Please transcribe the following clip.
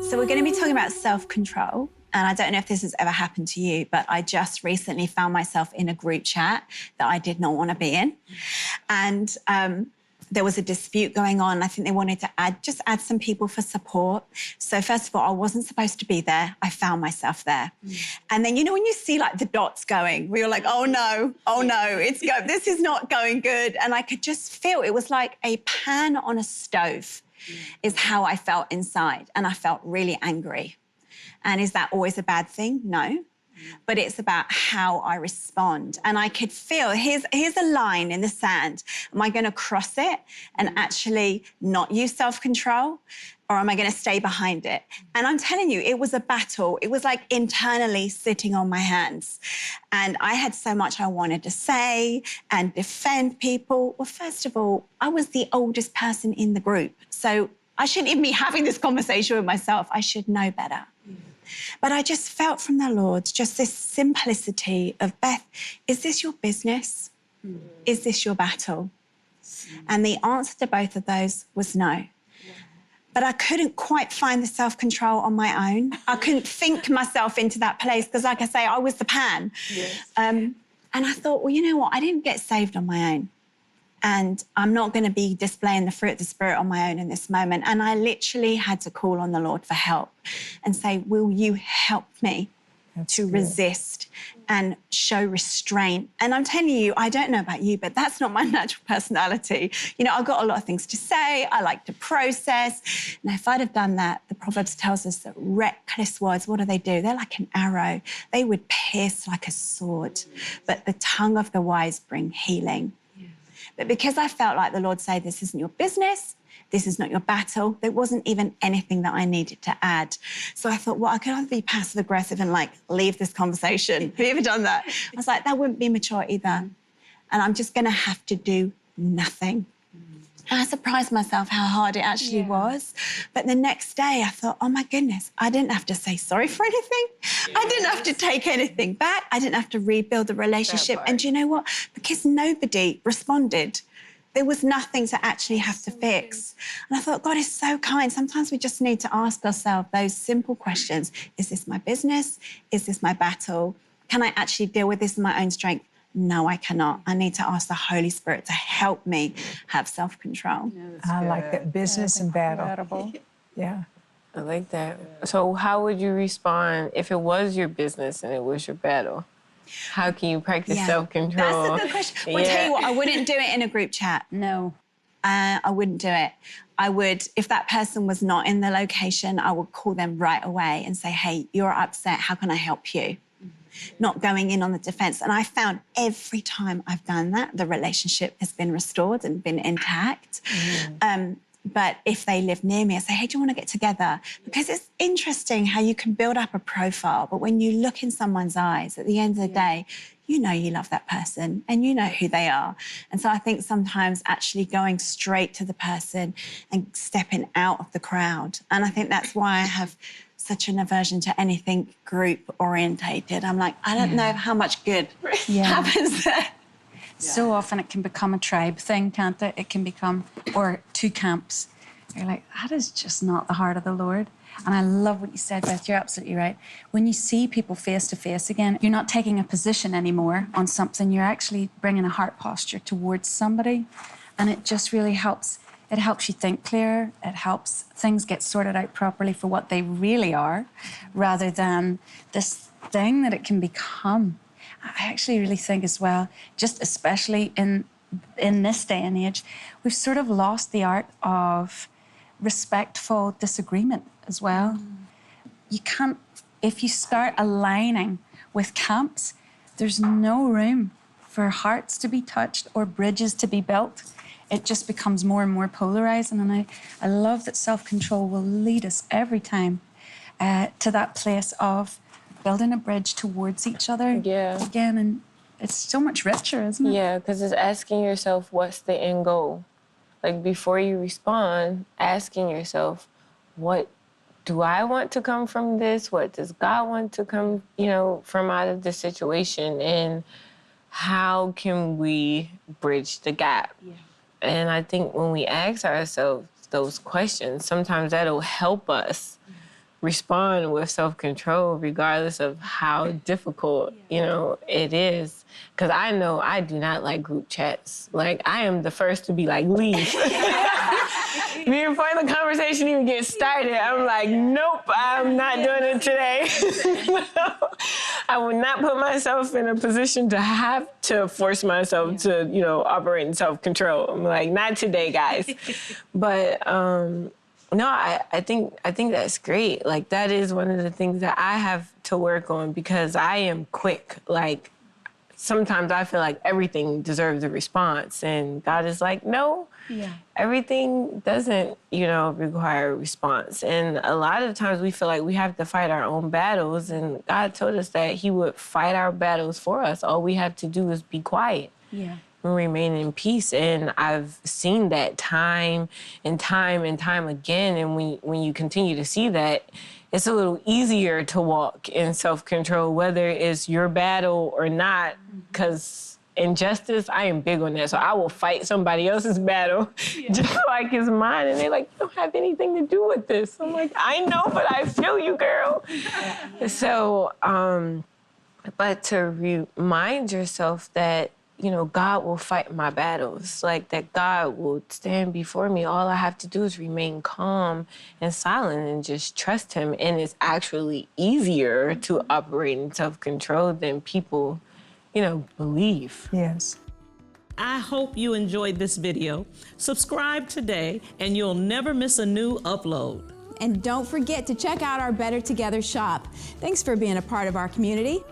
So we're going to be talking about self-control. And I don't know if this has ever happened to you, but I just recently found myself in a group chat that I did not want to be in. And there was a dispute going on. I think they wanted to add some people for support. So first of all, I wasn't supposed to be there. I found myself there. And then, you know, when you see like the dots going, we were like, oh no, this is not going good. And I could just feel it was like a pan on a stove is how I felt inside. And I felt really angry. And is that always a bad thing? No. But it's about how I respond. And I could feel, here's a line in the sand. Am I going to cross it and actually not use self-control? Or am I going to stay behind it? And I'm telling you, it was a battle. It was like internally sitting on my hands. And I had so much I wanted to say and defend people. Well, first of all, I was the oldest person in the group. So I shouldn't even be having this conversation with myself. I should know better. But I just felt from the Lord just this simplicity of, Beth, is this your business? Is this your battle? And the answer to both of those was no. But I couldn't quite find the self-control on my own. I couldn't think myself into that place because, like I say, I was the pan. Yes. And I thought, well, you know what? I didn't get saved on my own. And I'm not going to be displaying the fruit of the Spirit on my own in this moment. And I literally had to call on the Lord for help and say, will you help me to resist and show restraint? And I'm telling you, I don't know about you, but that's not my natural personality. You know, I've got a lot of things to say. I like to process. Now, if I'd have done that, the Proverbs tells us that reckless words, what do? They're like an arrow. They would pierce like a sword. But the tongue of the wise bring healing. But because I felt like the Lord said, this isn't your business, this is not your battle, there wasn't even anything that I needed to add. So I thought, well, I could either be passive-aggressive and, like, leave this conversation. Have you ever done that? I was like, that wouldn't be mature either. And I'm just going to have to do nothing. And I surprised myself how hard it actually was. But the next day I thought, oh, my goodness, I didn't have to say sorry for anything. I didn't have to take anything back. I didn't have to rebuild the relationship. And do you know what? Because nobody responded. There was nothing to actually have to fix. And I thought, God is so kind. Sometimes we just need to ask ourselves those simple questions. Is this my business? Is this my battle? Can I actually deal with this in my own strength? No, I cannot. I need to ask the Holy Spirit to help me have self-control. I like that, business and battle. Yeah. I like that. So how would you respond if it was your business and it was your battle? How can you practice self-control? That's a good question. Well, tell you what, I wouldn't do it in a group chat. No. I wouldn't do it. I would, if that person was not in the location, I would call them right away and say, hey, you're upset, how can I help you? Not going in on the defense. And I found every time I've done that, the relationship has been restored and been intact. But if they live near me, I say, hey, do you want to get together? Because it's interesting how you can build up a profile, but when you look in someone's eyes, at the end of the day, you know you love that person and you know who they are. And so I think sometimes actually going straight to the person and stepping out of the crowd. And I think that's why I have such an aversion to anything group-orientated. I'm like, I don't know how much good happens there. So often it can become a tribe thing, can't it? It can become, or two camps. You're like, that is just not the heart of the Lord. And I love what you said, Beth. You're absolutely right. When you see people face to face again, you're not taking a position anymore on something. You're actually bringing a heart posture towards somebody. And it just really helps. It helps you think clearer. It helps things get sorted out properly for what they really are, rather than this thing that it can become. I actually really think as well, just especially in this day and age, we've sort of lost the art of respectful disagreement as well. You can't, if you start aligning with camps, there's no room for hearts to be touched or bridges to be built. It just becomes more and more polarizing. And I love that self-control will lead us every time to that place of building a bridge towards each other again. And it's so much richer, isn't it? Yeah, because it's asking yourself, what's the end goal? Like, before you respond, asking yourself, what do I want to come from this? What does God want to come, from out of this situation? And how can we bridge the gap? Yeah. And I think when we ask ourselves those questions, sometimes that'll help us respond with self-control regardless of how difficult, it is. Because I know I do not like group chats. Like, I am the first to be like, leave. Before the conversation even gets started, I'm like, nope, I'm not doing it today. I would not put myself in a position to have to force myself to, operate in self-control. I'm like, not today, guys. But no, I think that's great. Like, that is one of the things that I have to work on because I am quick. Like, sometimes I feel like everything deserves a response, and God is like, no. Yeah. Everything doesn't, require a response. And a lot of times we feel like we have to fight our own battles, and God told us that he would fight our battles for us. All we have to do is be quiet. Yeah. And remain in peace. And I've seen that time and time and time again. And when you continue to see that, it's a little easier to walk in self-control, whether it's your battle or not, because injustice, I am big on that. So I will fight somebody else's battle just like it's mine. And they're like, you don't have anything to do with this. I'm like, I know, but I feel you, girl. So, but to remind yourself that, God will fight my battles, like that God will stand before me. All I have to do is remain calm and silent and just trust him. And it's actually easier to operate in self-control than people believe. Yes. I hope you enjoyed this video. Subscribe today and you'll never miss a new upload. And don't forget to check out our Better Together shop. Thanks for being a part of our community.